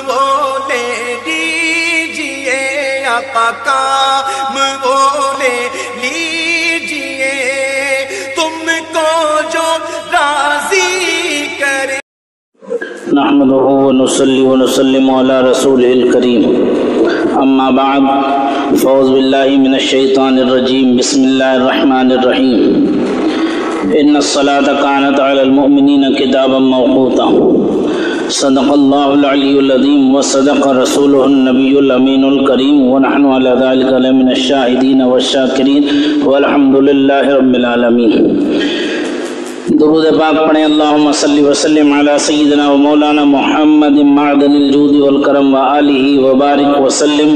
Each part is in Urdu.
بولے لیجئے آقا کام بولے لیجئے تم کو جو راضی کرے. نحمده ونصلي ونسلم على رسوله الكريم اما بعد فاعوذ بالله من الشيطان الرجيم بسم الله الرحمن الرحيم ان الصلاة كانت على المؤمنين كتابا موقوتا صدق الله العلي العظيم وصدق رسوله النبي الأمين الكريم ونحن على ذلك لمن الشاهدين والشاكرين والحمد لله رب العالمين. درود پاک پڑھیں. اللہم صلی وسلم علی سیدنا و مولانا محمد معدن الجود والکرم وآلہ وبارک وسلم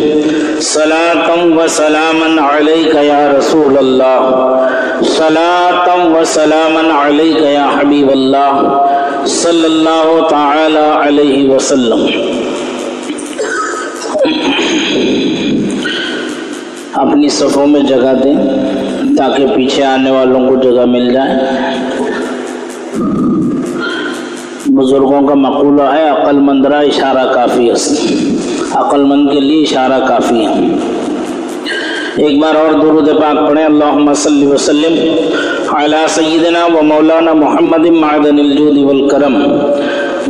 صلاة و سلاما علیک یا رسول اللہ صلاة و سلاما علیک یا حبیب اللہ صلی اللہ تعالی علیہ وسلم. اپنی صفوں میں جگہ دیں تاکہ پیچھے آنے والوں کو جگہ مل جائے. بزرگوں کا مقولہ ہے عقل مند را اشارہ کافی ہے. عقل مند کے لیے اشارہ کافی ہے. ایک بار اور درود پاک پڑھیں. اللہم صلی وسلم علی سیدنا و مولانا محمد معدن الجود والکرم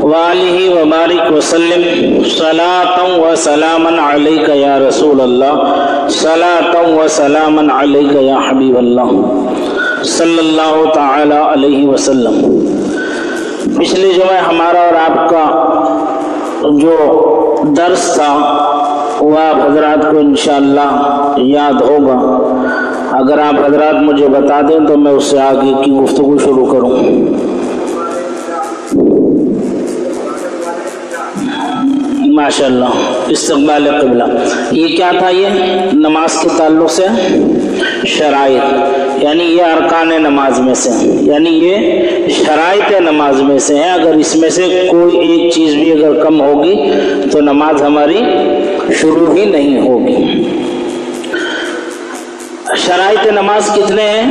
وآلہ وبارک وسلم صلاة و سلاما علیک یا رسول اللہ صلاة و سلاما علیک یا حبیب اللہ صلی اللہ تعالی علیہ وسلم. پچھلے جمعہ ہمارا اور آپ کا جو درس تھا وہ آپ حضرات کو انشاءاللہ یاد ہوگا. اگر آپ حضرات مجھے بتا دیں تو میں اس سے آگے کی گفتگو شروع کروں. ماشاءاللہ. استقبال قبلہ یہ کیا تھا؟ یہ نماز کے تعلق سے شرائط، یعنی یہ ارکان نماز میں سے، یعنی یہ شرائط نماز میں سے ہیں. اگر اس میں سے کوئی ایک چیز بھی اگر کم ہوگی تو نماز ہماری شروع ہی نہیں ہوگی. شرائط نماز کتنے ہیں؟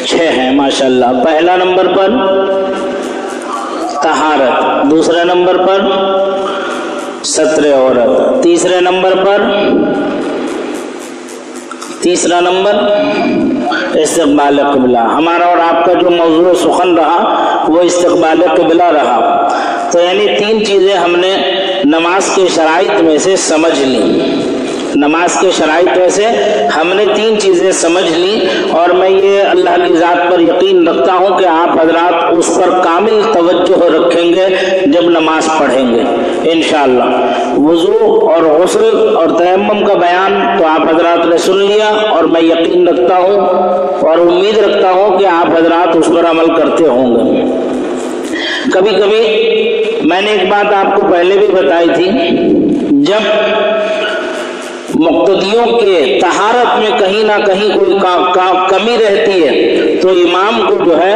6 ہیں ماشاءاللہ. پہلا نمبر پر طہارت، دوسرے نمبر پر ستر عورت، تیسرا نمبر استقبال قبلہ. ہمارا اور آپ کا جو موضوع سخن رہا وہ استقبال قبلہ رہا. تو یعنی 3 چیزیں ہم نے نماز کے شرائط میں سے سمجھ لی. نماز کے شرائط میں سے ہم نے 3 چیزیں سمجھ لی، اور میں یہ اللہ کی ذات پر یقین رکھتا ہوں کہ آپ حضرات اس پر کامل توجہ رکھیں گے جب نماز پڑھیں گے انشاءاللہ. وضو اور غسل اور تیمم کا بیان تو آپ حضرات نے سن لیا، اور میں یقین رکھتا ہوں اور امید رکھتا ہوں کہ آپ حضرات اس پر عمل کرتے ہوں گے. کبھی کبھی میں نے ایک بات آپ کو پہلے بھی بتائی تھی، جب مقتدیوں کے طہارت میں کہیں نہ کہیں کوئی کمی رہتی ہے تو امام کو جو ہے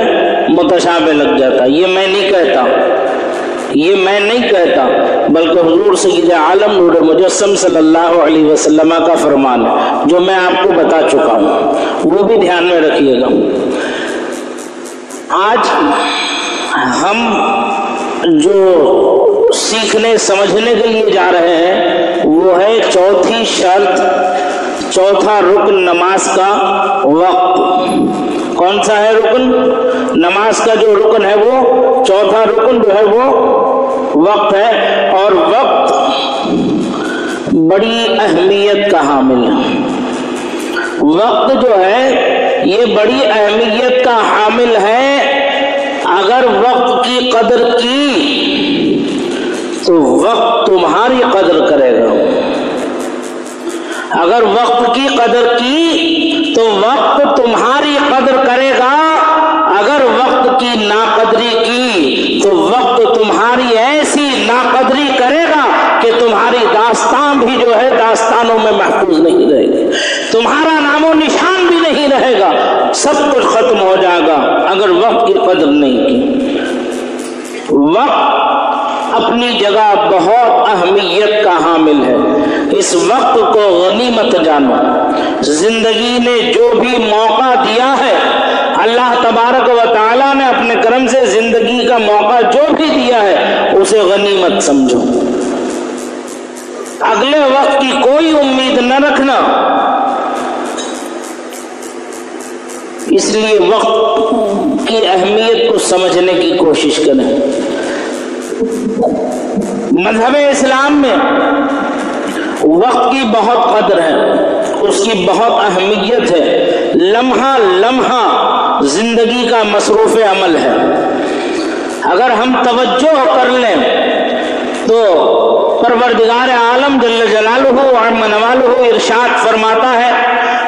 متشابہ لگ جاتا. یہ میں نہیں کہتا بلکہ حضور سید عالم نور مجسم صلی اللہ علیہ وسلم کا فرمان ہے جو میں آپ کو بتا چکا ہوں، وہ بھی دھیان میں رکھیے گا. آج ہم جو سیکھنے سمجھنے کے لیے جا رہے ہیں وہ ہے چوتھی شرط، چوتھا رکن نماز کا وقت. کون سا ہے رکن؟ نماز کا جو رکن ہے وہ چوتھا رکن جو ہے وہ وقت ہے. اور وقت بڑی اہمیت کا حامل ہے. وقت جو ہے یہ بڑی اہمیت کا حامل ہے. اگر وقت کی قدر کی تو وقت تمہاری قدر کرے گا. اگر وقت کی قدر کی تو وقت تمہاری قدر کرے گا. اگر وقت کی ناقدری کی تو وقت تمہاری ایسی ناقدری کرے گا کہ تمہاری داستان بھی جو ہے داستانوں میں محفوظ نہیں رہے گی، تمہارا نام و نشان بھی نہیں رہے گا، سب کچھ ختم ہو جائے گا اگر وقت کی قدر نہیں کی. وقت اپنی جگہ بہت اہمیت کا حامل ہے. اس وقت کو غنیمت جانو. زندگی نے جو بھی موقع دیا ہے اللہ تبارک و تعالیٰ نے اپنے کرم سے زندگی کا موقع جو بھی دیا ہے اسے غنیمت سمجھو، اگلے وقت کی کوئی امید نہ رکھنا۔ اس لیے وقت کی اہمیت کو سمجھنے کی کوشش کریں۔ مذہب اسلام میں وقت کی بہت قدر ہے، اس کی بہت اہمیت ہے، لمحہ لمحہ زندگی کا مصروف عمل ہے۔ اگر ہم توجہ کر لیں تو پروردگار عالم جل جلالہ وعظم نوالہ ارشاد فرماتا ہے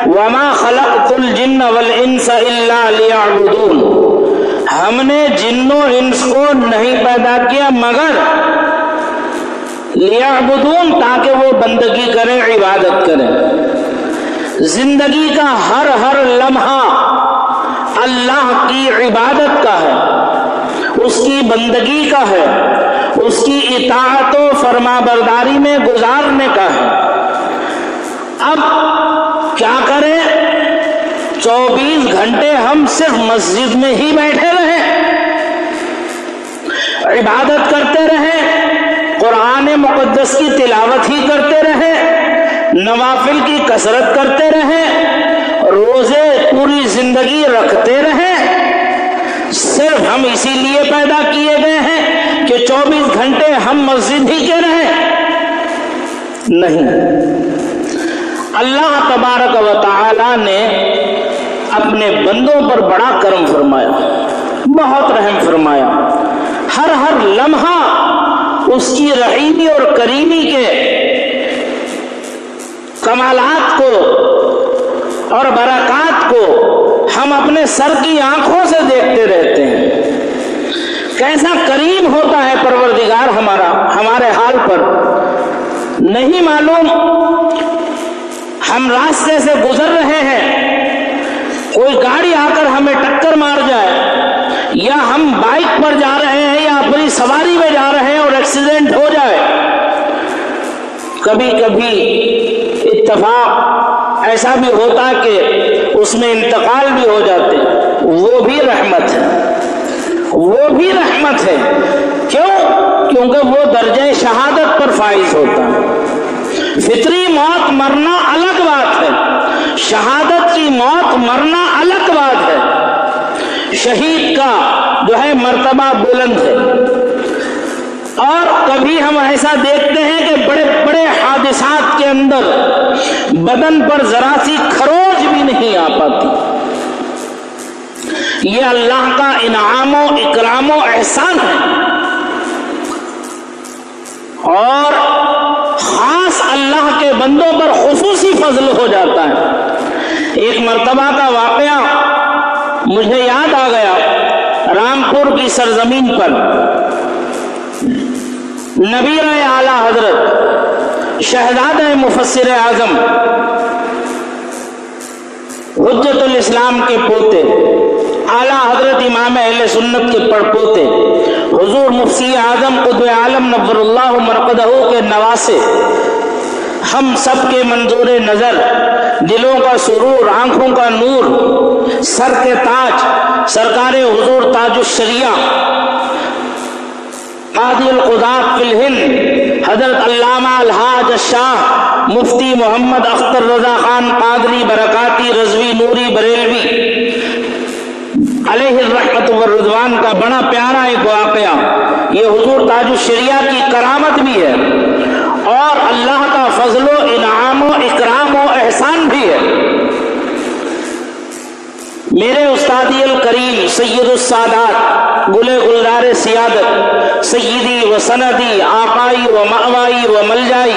وَمَا خَلَقْتُ الْجِنَّ وَالْإِنسَ إِلَّا لِيَعْبُدُونَ، ہم نے جن و انس کو نہیں پیدا کیا مگر لیعبدون، تاکہ وہ بندگی کریں، عبادت کریں۔ زندگی کا ہر ہر لمحہ اللہ کی عبادت کا ہے، اس کی بندگی کا ہے، اس کی اطاعت و فرما برداری میں گزارنے کا ہے۔ اب کیا کریں؟ 24 گھنٹے ہم صرف مسجد میں ہی بیٹھے رہیں، عبادت کرتے رہیں، قرآن مقدس کی تلاوت ہی کرتے رہیں، نوافل کی کثرت کرتے رہیں، روزے پوری زندگی رکھتے رہیں، صرف ہم اسی لیے پیدا کیے گئے ہیں کہ 24 گھنٹے ہم مسجد ہی کے رہیں؟ نہیں، اللہ تبارک و تعالی نے اپنے بندوں پر بڑا کرم فرمایا، بہت رحم فرمایا، ہر ہر لمحہ اس کی رحیمی اور کریمی کے کمالات کو اور برکات کو ہم اپنے سر کی آنکھوں سے دیکھتے رہتے ہیں۔ کیسا کریم ہوتا ہے پروردگار ہمارا ہمارے حال پر، نہیں معلوم۔ ہم راستے سے گزر رہے ہیں، کوئی گاڑی آ کر ہمیں ٹکر مار جائے، یا ہم بائک پر جا رہے ہیں یا اپنی سواری میں جا رہے ہیں اور ایکسیڈنٹ ہو جائے۔ کبھی کبھی اتفاق ایسا بھی ہوتا کہ اس میں انتقال بھی ہو جاتے، وہ بھی رحمت ہے، وہ بھی رحمت ہے۔ کیوں؟ کیونکہ وہ درجہ شہادت پر فائز ہوتا ہے۔ فطری موت مرنا الگ بات ہے، شہادت کی موت مرنا الگ بات ہے۔ شہید کا جو ہے مرتبہ بلند ہے۔ اور کبھی ہم ایسا دیکھتے ہیں کہ بڑے بڑے حادثات کے اندر بدن پر ذرا سی خروج بھی نہیں آ پاتی۔ یہ اللہ کا انعام و اکرام و احسان ہے، اور خاص اللہ کے بندوں پر خصوصی فضل ہو جاتا ہے۔ ایک مرتبہ کا واقعہ مجھے یاد آ گیا، رامپور کی سرزمین پر نبیر اعلیٰ حضرت شہزادہ مفسر اعظم حجت الاسلام کے پوتے، اعلیٰ حضرت امام اہل سنت کے پڑپوتے، حضور مفتی اعظم قطب عالم نور اللہ مرقدہ کے نواسے، ہم سب کے منظور نظر، دلوں کا سرور، آنکھوں کا نور، سر کے تاج، سرکار حضور تاج الشریعہ قاضی القضات فی الہند حضرت علامہ الحاج الشاہ مفتی محمد اختر رضا خان قادری برکاتی رضوی نوری بریلوی علیہ الرحمت والرضوان کا بڑا پیارا ایک واقعہ، یہ حضور تاج الشریعہ کی کرامت بھی ہے اور اللہ کا فضل و انعام و اکرام و احسان بھی ہے۔ میرے استادی الکریم سید السادات گلے گلدار سیادت سیدی و سندی آقائی و مأوائی و ملجائی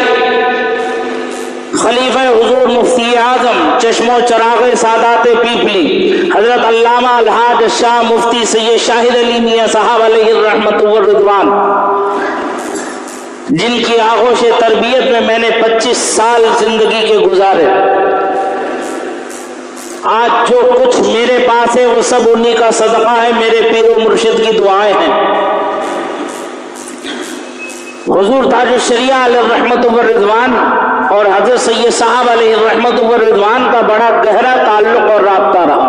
خلیفہ حضور مفتی اعظم چشم و چراغ سادات پیپلی حضرت علامہ الحاج شاہ مفتی سید شاہد علی میاں صاحب علیہ الرحمت والرضوان، جن کی آغوش تربیت میں میں نے 25 سال زندگی کے گزارے، آج جو کچھ میرے پاس ہے وہ سب انہی کا صدقہ ہے، میرے پیر و مرشد کی دعائیں ہیں۔ حضور تاج الشریعہ علیہ الرحمت والرضوان اور حضرت سید صاحب علیہ الرحمت والرضوان کا بڑا گہرا تعلق اور رابطہ رہا۔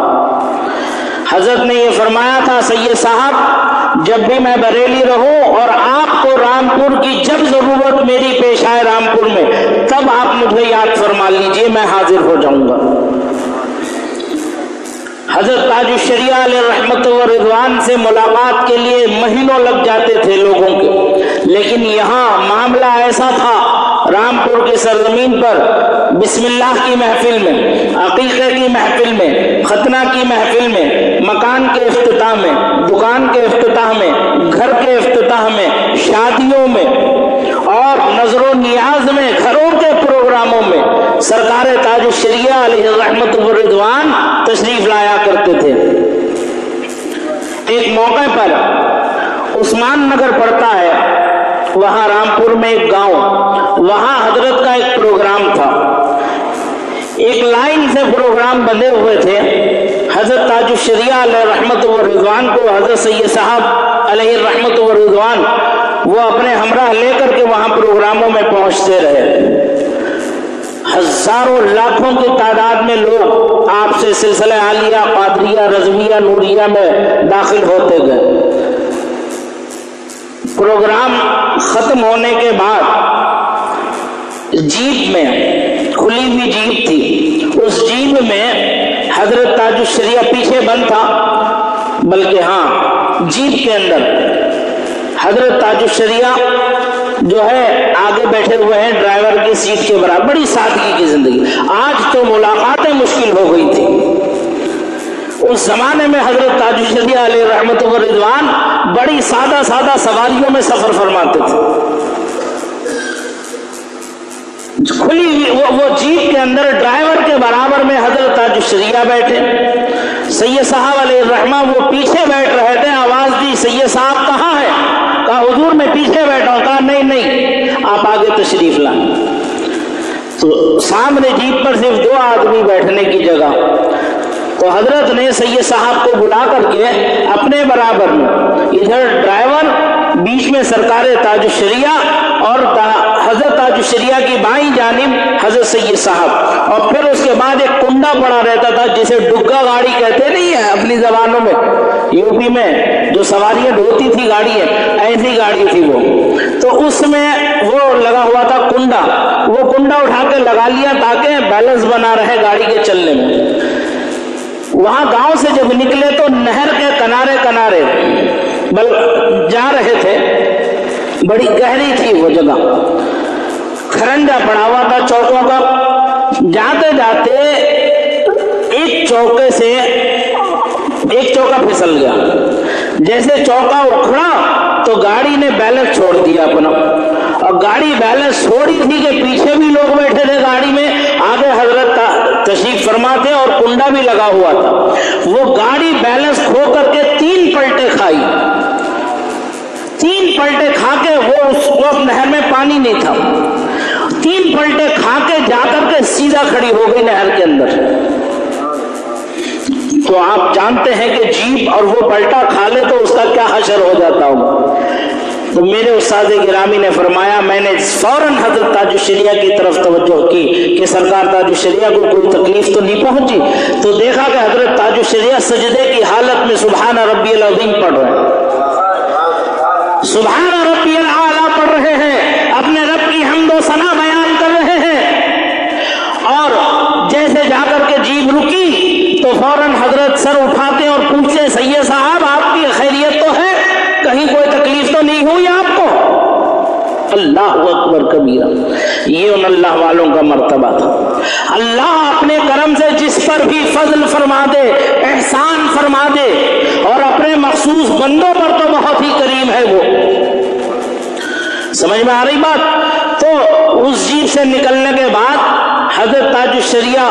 حضرت نے یہ فرمایا تھا سید صاحب جب بھی میں بریلی رہوں اور آپ کو رامپور کی جب ضرورت میری پیش آئے رامپور میں تب آپ مجھے یاد فرما لیجئے، میں حاضر ہو جاؤں گا۔ حضرت تاج الشریعہ علیہ رحمت و رضوان سے ملاقات کے لیے مہینوں لگ جاتے تھے لوگوں کے، لیکن یہاں معاملہ ایسا تھا رامپور کی سرزمین پر بسم اللہ کی محفل میں، عقیقے کی محفل میں، ختنہ کی محفل میں، مکان کے افتتاح میں، دکان کے افتتاح میں، گھر کے افتتاح میں، شادیوں میں اور نظر و نیاز میں، گھروں کے پروگراموں میں سرکار تاج الشریعہ علیہ رحمت و رضوان تشریف لایا کرتے تھے۔ ایک موقع پر عثمان نگر پڑتا ہے، وہاں رامپور میں ایک گاؤں، وہاں حضرت کا ایک پروگرام تھا، ایک لائن سے پروگرام بندے ہوئے تھے۔ حضرت تاج الشریعہ علیہ رحمت و رضوان کو حضرت سید صاحب علیہ رحمت و رضوان وہ اپنے ہمراہ لے کر کے وہاں پروگراموں میں پہنچتے رہے۔ ہزاروں لاکھوں کی تعداد میں لوگ آپ سے سلسلہ عالیہ، قادریہ، رضویہ، نوریہ میں داخل ہوتے گئے۔ پروگرام ختم ہونے کے بعد جیپ میں، کھلی ہوئی جیپ تھی، اس جیپ میں حضرت تاج الشریعہ پیچھے بند تھا، بلکہ ہاں جیپ کے اندر حضرت تاج الشریعہ جو ہے آگے بیٹھے ہوئے ہیں ڈرائیور کی سیٹ کے برابر۔ بڑی سادگی کی زندگی۔ آج تو ملاقاتیں مشکل ہو گئی تھی، اس زمانے میں حضرت تاج الشریعہ علیہ رحمت و رضوان بڑی سادہ سادہ سواریوں میں سفر فرماتے تھے۔ کھلی ہوئی وہ جیپ کے اندر ڈرائیور کے برابر میں حضرت تاج الشریعہ بیٹھے، سید صاحب علیہ الرحمہ وہ پیچھے بیٹھ رہے تھے۔ آواز دی سید صاحب کہاں ہے؟ کہا حضور میں پیچھے بیٹھا ہوں۔ کہا نہیں آپ آگے تشریف لائیں۔ تو سامنے جیپ پر صرف 2 آدمی بیٹھنے کی جگہ، تو حضرت نے سید صاحب کو بلا کر کے اپنے برابر میں، ادھر ڈرائیور، بیچ میں سرکار تاج الشریعہ اور حضرت تاج الشریعہ کی بائیں جانب حضرت سید صاحب، اور پھر اس کے بعد ایک کنڈا پڑا رہتا تھا جسے ڈگا گاڑی کہتے نہیں ہے اپنی زبانوں میں، یو پی میں جو سواریاں ڈھوتی تھی گاڑی ہے، ایسی گاڑی تھی وہ، تو اس میں وہ لگا ہوا تھا کنڈا، وہ کنڈا اٹھا کے لگا لیا تاکہ بیلنس بنا رہے گاڑی کے چلنے میں۔ وہاں گاؤں سے جب نکلے تو نہر کے کنارے کنارے جا رہے تھے، بڑی گہری تھی وہ جگہ، کھرنجا پڑا ہوا تھا چوکوں کا۔ جاتے جاتے ایک چوکے سے ایک چوکا پھسل گیا، جیسے چوکا اکھڑا تو گاڑی نے بیلنس چھوڑ دیا اپنا، اور گاڑی بیلنس چھوڑی تھی کہ پیچھے بھی لوگ بیٹھے تھے گاڑی میں، آگے حضرت تشریف فرما تھے اور کنڈا بھی لگا ہوا تھا۔ وہ گاڑی بیلنس کھو کر کے 3 پلٹے کھائی، 3 پلٹے کھا کے وہ اس وقت نہر میں پانی نہیں تھا، 3 پلٹے کھا کے جا کر کے سیدھا کھڑی ہو گئی نہر کے اندر۔ تو آپ جانتے ہیں کہ جیپ اور وہ پلٹا کھا لے تو اس کا کیا حشر ہو جاتا ہوگا۔ تو میرے استاد گرامی نے فرمایا، میں نے فوراً حضرت تاج الشریعہ کی طرف توجہ کی کہ سرکار تاج الشریعہ کو کوئی تکلیف تو نہیں پہنچی، تو دیکھا کہ حضرت تاج الشریعہ سجدے کی حالت میں سبحان ربی العظیم پڑھ رہے ہیں، سبحان ربی الاعلیٰ پڑھ رہے ہیں، اپنے رب کی حمد و ثنا بیان کر رہے ہیں۔ اور جیسے جا کر کے جیب رکی تو فوراً حضرت سر اٹھاتے اور پوچھتے، سید صاحب آپ کی خیریت تو ہے؟ کہیں کوئی تکلیف تو نہیں ہوئی آپ کو؟ اللہ اکبر کبیرہ، یہ ان اللہ والوں کا مرتبہ تھا۔ اللہ اپنے کرم سے جس پر بھی فضل فرما دے، احسان فرما دے، اور اپنے مخصوص بندوں پر تو بہت ہی کریم ہے وہ۔ سمجھ میں آ رہی بات؟ تو اس جیپ سے نکلنے کے بعد حضرت تاج الشریعہ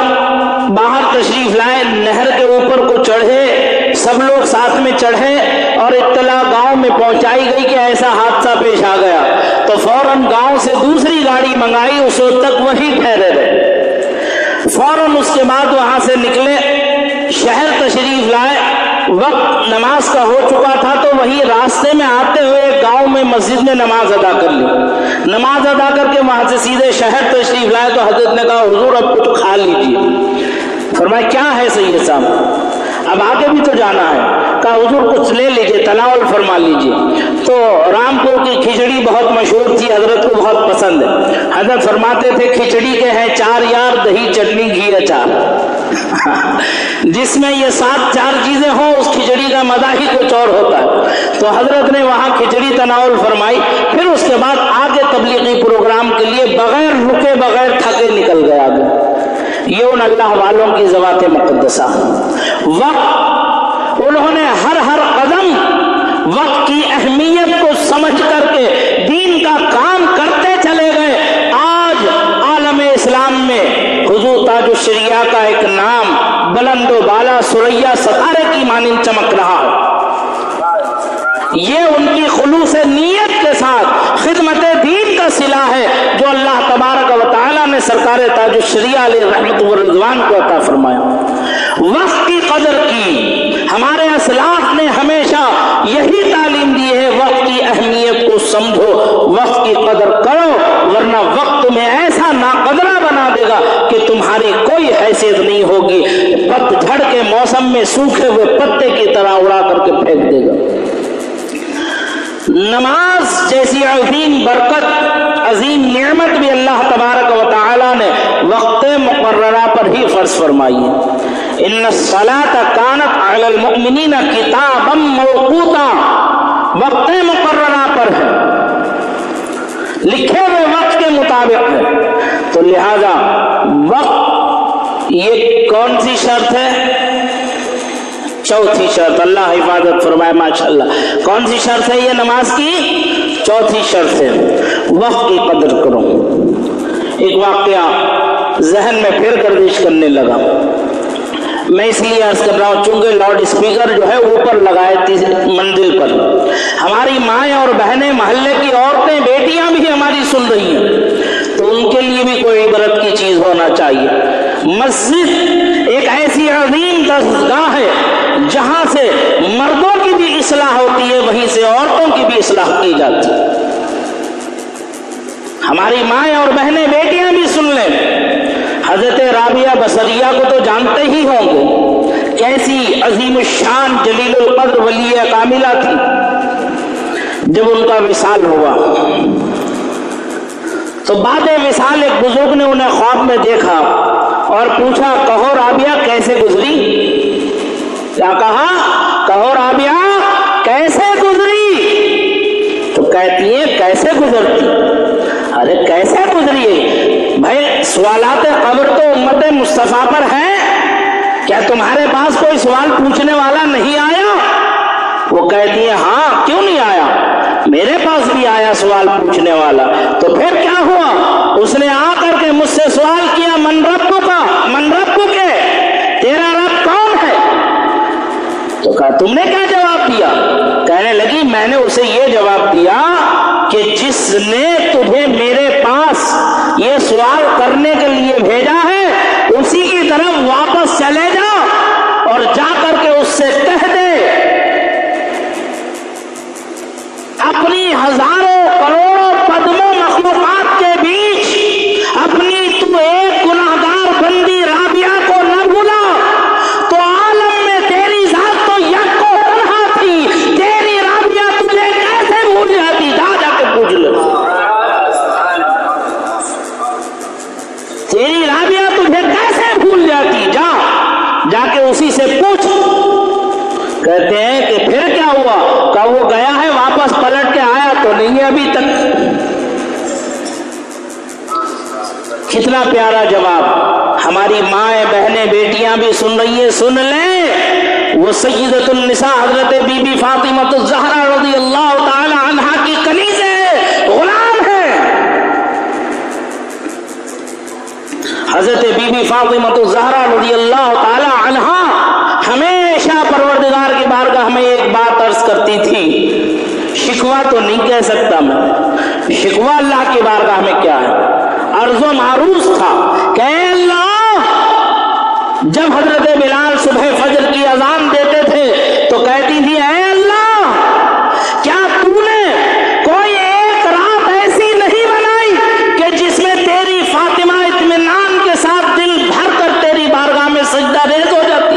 باہر تشریف لائے، نہر کے اوپر کو چڑھے، سب لوگ ساتھ میں چڑھے، اور اطلاع گاؤں میں پہنچائی گئی کہ ایسا حادثہ پیش آ گیا، تو فوراً گاؤں سے دوسری گاڑی منگائی، اس وقت تک وہیں ٹھہرے رہے۔ فوراً اس کے بعد وہاں سے نکلے، شہر تشریف لائے، وقت نماز کا ہو چکا تھا، تو وہیں راستے میں آتے ہوئے ایک گاؤں میں مسجد میں نماز ادا کر لی۔ نماز ادا کر کے وہاں سے سیدھے شہر تشریف لائے تو حضرت نے کہا حضور اب کچھ کھا لیجیے۔ فرمایا کیا ہے سید صاحب؟ اب آگے بھی تو جانا ہے۔ کہا حضور کچھ لے لیجئے، تناول فرما لیجئے۔ تو رامپور کی کھچڑی بہت مشہور تھی، حضرت کو بہت پسند ہے۔ حضرت فرماتے تھے کھچڑی کے ہیں 4 یار، دہی چٹنی گھی اچار۔ جس میں یہ 4 چیزیں ہوں اس کھچڑی کا مزہ ہی کچھ اور ہوتا ہے۔ تو حضرت نے وہاں کھچڑی تناول فرمائی، پھر اس کے بعد آگے تبلیغی پروگرام کے لیے بغیر رکے بغیر تھکے نکل گیا۔ یہ ان اللہ والوں کی ذوات مقدسہ، وقت انہوں نے ہر قدم وقت کی اہمیت کو سمجھ کر کے دین کا کام کرتے چلے گئے۔ آج عالم اسلام میں حضور تاج الشریعہ کا ایک نام بلند و بالا ثریا ستارے کی مانند چمک رہا ہے۔ یہ ان کی خلوص نیت کے ساتھ خدمت دین کا صلہ ہے جو اللہ تبارک و تعالیٰ نے سرکار تاج الشریعہ علیہ رحمت و رضوان کو عطا فرمایا۔ وقت کی قدر کی ہمارے اسلاف نے ہمیشہ یہی تعلیم دی ہے، وقت کی اہمیت کو سمجھو، وقت کی قدر کرو، ورنہ وقت تمہیں ایسا ناقدرہ بنا دے گا کہ تمہاری کوئی حیثیت نہیں ہوگی، پت جھڑ کے موسم میں سوکھے ہوئے پتے کی طرح اڑا کر کے پھینک دے گا۔ نماز جیسی عظیم برکت، عظیم نعمت بھی اللہ تبارک و تعالی نے وقت مقررہ پر ہی فرض فرمائی ہے۔ ان الصلاۃ کانت علی المؤمنین کتابا موقوتا، وقت مقررہ پر ہے، لکھے ہوئے وقت کے مطابق ہے۔ تو لہذا وقت یہ کون سی شرط ہے؟ چوتھی شرط، اللہ حفاظت فرمائے ماشاءاللہ۔ کون سی شرط ہے یہ نماز کی؟ چوتھی شرط ہے، وقت کی قدر کرو۔ ایک واقعہ ذہن میں پھر گردش کرنے لگا، میں اس لیے عرض کر رہا ہوں چونکہ لاؤڈ اسپیکر جو ہے اوپر لگائے تھی منزل پر، ہماری مائیں اور بہنیں، محلے کی عورتیں، بیٹیاں بھی ہماری سن رہی ہیں، تو ان کے لیے بھی کوئی عبرت کی چیز ہونا چاہیے۔ مسجد ایک ایسی عظیم دستگاہ ہے جہاں سے مردوں کی بھی اصلاح ہوتی ہے، وہیں سے عورتوں کی بھی اصلاح کی جاتی ہے۔ ہماری مائیں اور بہنیں، بیٹیاں بھی سن لیں، حضرت رابعہ بصریہ کو تو جانتے ہی ہوں گے، کیسی عظیم الشان جلیل القدر ولی کاملہ تھی۔ جب ان کا وصال ہوا تو بعد وصال ایک بزرگ نے انہیں خواب میں دیکھا اور پوچھا، کہو رابعہ کیسے گزری؟ کیا کہا؟ کہو رابعہ کیسے گزری؟ تو کہتی ہے کیسے گزرتی؟ ارے کیسے گزری ہے بھائی؟ سوالات قبر تو امت مصطفیٰ پر ہے، کیا تمہارے پاس کوئی سوال پوچھنے والا نہیں آیا؟ وہ کہتی ہے ہاں، کیوں نہیں آیا، میرے پاس بھی آیا سوال پوچھنے والا۔ تو پھر کیا ہوا؟ اس نے آ کر کے مجھ سے سوال کیا، من رب کا، من رب کے، تیرا رب کون ہے؟ تو کہا تم نے کیا جواب دیا؟ کہنے لگی میں نے اسے یہ جواب دیا کہ جس نے تجھے میرے پاس یہ سوال کرنے کے لیے بھیجا ہے اسی کی طرف واپس چلے جا اور جا کر کے اس سے کہہ دے اپنی ہزاروں کروڑوں قدموں مخلوقات کے بیچ اپنی تو ایک گناہگار بندی رابعہ کو نہ بھولا تو عالم میں تیری ذات تو یک و تنہا تھی، تیری رابعہ تجھے کیسے بھول جاتی؟ جا کے پوچھ لے، تیری رابعہ تجھے کیسے بھول جاتی؟ جا کے اسی سے پوچھ۔ کہتے ہیں کہ پھر کیا ہوا؟ کہ وہ گیا ہے، واپس پلٹ کے آیا تو نہیں ہے ابھی تک۔ کتنا پیارا جواب، ہماری مائیں، بہنیں، بیٹیاں بھی سن رہی ہیں، سن لیں۔ وہ سیدۃ النساء حضرت بی بی فاطمہ الزہرا رضی اللہ تعالی عنہا کی کنیز ہے، غلام ہے۔ حضرت بی بی فاطمہ الزہرا رضی اللہ تعالی عنہا ہمیشہ پروردگار کی بارگاہ میں ایک بات عرض کرتی تھی، شکوہ تو نہیں کہہ سکتا میں، شکوہ اللہ کی بارگاہ میں کیا ہے، عرض و معروض تھا کہ اے اللہ، جب حضرت بلال صبح فجر کی اذان دیتے تھے تو کہتی تھی اے اللہ، کیا تو نے کوئی ایک رات ایسی نہیں بنائی کہ جس میں تیری فاطمہ اطمینان کے ساتھ دل بھر کر تیری بارگاہ میں سجدہ ریز ہو جاتی؟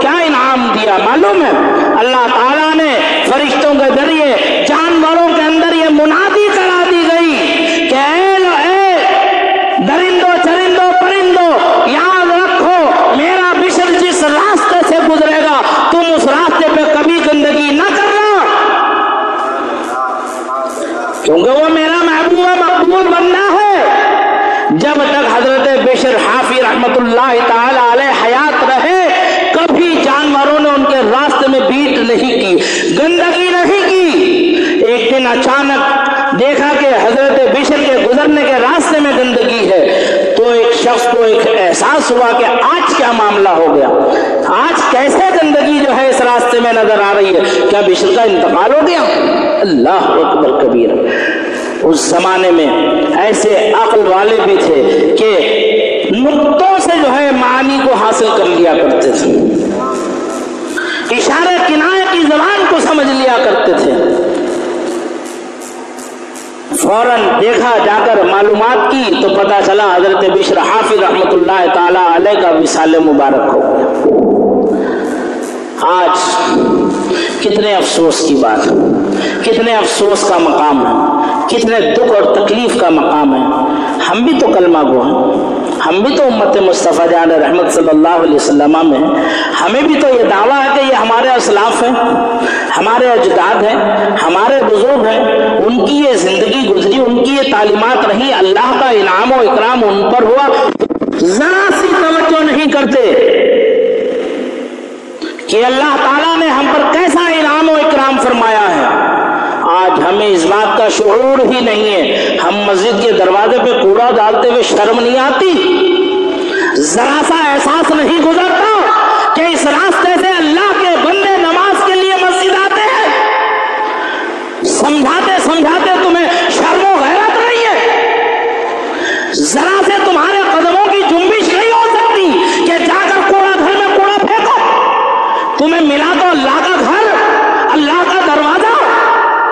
کیا انعام دیا معلوم ہے؟ اللہ تعالیٰ نے فرشتوں کے ذریعے جانوروں کے اندر یہ منادی کرا دی گئی کہ اے درندوں چرندوں پرندوں یاد رکھو میرا بشر جس راستے سے گزرے گا تم اس راستے پہ کبھی گندگی نہ کرنا، کیونکہ وہ میرا محبوب مقبول بندہ ہے۔ جب تک حضرت بشر حافی رحمت اللہ تعالی علیہ حیات رہے کبھی جانوروں نے ان کے راستے میں بیٹ نہیں کی، گندگی نہیں کی۔ ایک دن اچانک دیکھا کہ حضرت بشر کے گزرنے کے راستے میں گندگی ہے، تو ایک شخص کو ایک احساس ہوا کہ آج کیا معاملہ ہو گیا، آج کیسے گندگی جو ہے اس راستے میں نظر آ رہی ہے، کیا بشر کا انتقال ہو گیا؟ اللہ اکبر کبیر۔ اس زمانے میں ایسے عقل والے بھی تھے کہ نقطوں سے جو ہے معانی کو حاصل کر لیا کرتے تھے، اشارے کنایے کی زبان کو سمجھ لیا کرتے تھے۔ فوراً دیکھا جا کر معلومات کی تو پتہ چلا حضرت بشر حافظ رحمت اللہ تعالی علیہ کا وصال مبارک ہو گیا۔ آج کتنے افسوس کی بات، کتنے افسوس کا مقام ہے، کتنے دکھ اور تکلیف کا مقام ہے۔ ہم بھی تو کلمہ گو ہیں، ہم بھی تو امت مصطفیٰ جان رحمت صلی اللہ علیہ وسلم میں ہیں، ہمیں بھی تو یہ دعویٰ ہے کہ یہ ہمارے اسلاف ہیں، ہمارے اجداد ہیں، ہمارے بزرگ ہیں، ان کی یہ زندگی گزری، ان کی یہ تعلیمات رہی، اللہ کا انعام و اکرام ان پر ہوا، ذرا سی توجہ نہیں کرتے کہ اللہ تعالیٰ نے ہم پر کیسا انعام و اکرام فرمایا ہے۔ آج ہمیں اس بات کا شعور ہی نہیں ہے، ہم مسجد کے دروازے پہ کوڑا ڈالتے ہوئے شرم نہیں آتی، ذرا سا احساس نہیں گزرتا کہ اس راستے سے اللہ کے بندے نماز کے لیے مسجد آتے ہیں، سمجھاتے سمجھاتے تمہیں شرم و غیرت نہیں ہے، ذرا سے تمہارے قدموں کی جنبش نہیں ہو سکتی کہ جا کر کوڑا گھر میں کوڑا پھینکو، تمہیں ملا تو اللہ کا گھر، اللہ کا دروازہ،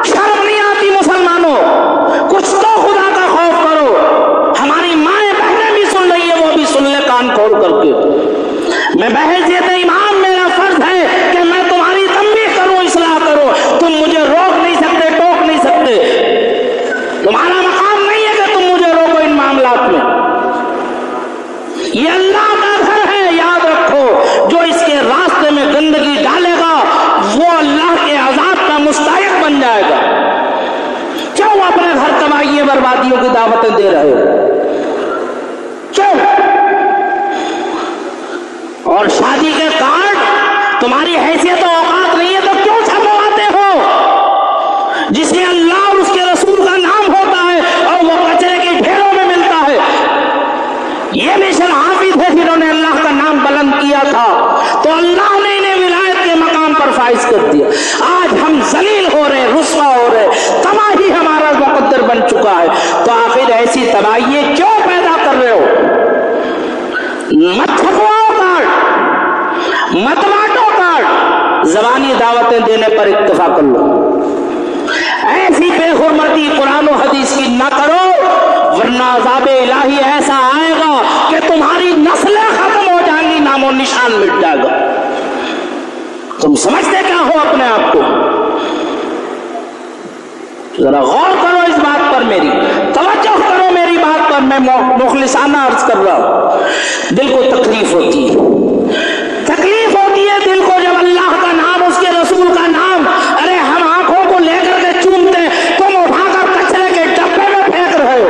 شرم نہیں آتی مسلمانوں؟ کچھ تو خدا کا خوف کرو۔ ہماری مائیں بہنیں بھی سن رہی ہے، وہ بھی سن لے کان کھول کر کے۔ میں بحیثیت امام میرا فرض ہے کہ میں تمہاری تنبیہ کروں، اصلاح کروں، تم مجھے روک نہیں سکتے، ٹوک نہیں سکتے، تمہارا مقام نہیں ہے کہ تم مجھے روکو ان معاملات میں۔ یہ اللہ کا گھر ہے، یاد رکھو، جو اس کے راستے میں گندگی ڈالے گا وہ اللہ کے عذاب کا مستحق بن جائے گا۔ کیوں اپنے گھر تباہیوں بربادیوں کی دعوتیں دے رہے ہو؟ کیوں؟ اور شادی کے کارڈ تمہاری حیثیت و اوقات نہیں ہے تو کیوں چھپواتے ہو؟ جس میں اللہ اور اس کے رسول کا نام ہوتا ہے اور وہ کچرے کی ڈھیروں میں ملتا ہے۔ یہ بشر حافظ ہے جنہوں نے اللہ کا نام بلند کیا تھا تو اللہ نے انہیں ولایت کے مقام پر فائز کر دیا۔ آج ہم ذلیل ہو رہے، رسوا ہو رہے، تباہی ہمارا مقدر بن چکا ہے، تو آخر ایسی تباہی کیوں پیدا کر رہے ہو؟ مت چھپواؤ کارڈ، مت بانٹو کارڈ، زبانی دعوتیں دینے پر اکتفا کر لو۔ ایسی بے حرمتی قرآن و حدیث کی نہ کرو، ورنہ عذاب الہی ایسا آئے گا کہ تمہاری نسلیں ختم ہو جائیں گی، نام و نشان مٹ جائے گا۔ تم سمجھتے کیا ہو اپنے آپ کو؟ ذرا غور کرو اس بات پر، میری توجہ کرو میری بات پر، میں مخلصانہ عرض کر رہا ہوں۔ دل کو تکلیف ہوتی ہے، تکلیف ہوتی ہے دل کو جب اللہ کا نام، اس کے رسول کا نام، ارے ہم آنکھوں کو لے کر کے چومتے، تم اٹھا کر کچرے کے ڈبے میں پھینک رہے ہو۔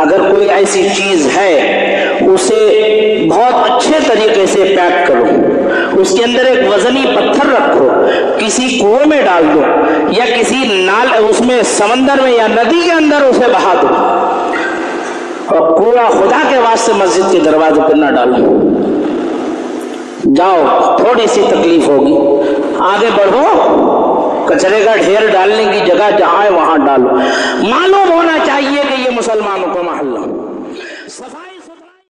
اگر کوئی ایسی چیز ہے اسے بہت اچھے طریقے سے پیک کرو، اس کے اندر ایک وزنی پتھر رکھو، کسی کنویں میں ڈال دو یا کسی اس میں سمندر میں یا ندی کے اندر اسے بہا دو، اور کوڑا خدا کے واسطے مسجد کے دروازے پر نہ ڈالو۔ جاؤ، تھوڑی سی تکلیف ہوگی، آگے بڑھو، کچرے کا ڈھیر ڈالنے کی جگہ جہاں ہے وہاں ڈالو۔ معلوم ہونا چاہیے کہ یہ مسلمانوں کا محلہ۔